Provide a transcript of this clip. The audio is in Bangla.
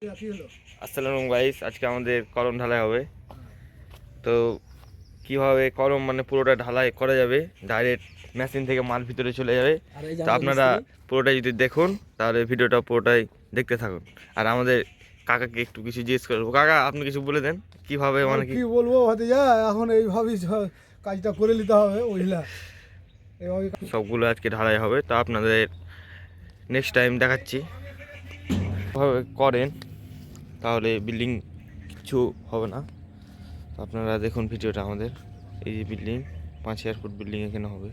আসসালামু গাইস, আজকে আমাদের কলম ঢালাই হবে। তো কিভাবে কলম মানে পুরোটা ঢালাই করা যাবে, ডাইরেক্ট মেশিন থেকে মাল ভিতরে চলে যাবে। তো আপনারা পুরোটা যদি দেখুন তাহলে ভিডিওটা পুরোটাই দেখতে থাকুন। আর আমাদের কাকাকে একটু কিছু জিজ্ঞেস করবো। কাকা, আপনি কিছু বলে দেন কিভাবে, মানে কি বলবো, ভাতিজা এখন এইভাবেই কাজটা করে নিতে হবে, বুঝলা। এইভাবে সবগুলো আজকে ঢালাই হবে। তো আপনাদের নেক্সট টাইম দেখাচ্ছি কিভাবে করেন, তাহলে বিল্ডিং কিছু হবে না। তো আপনারা দেখুন ভিডিওটা আমাদের। এই যে বিল্ডিং, 5,000 ফুট বিল্ডিং এখানে হবে।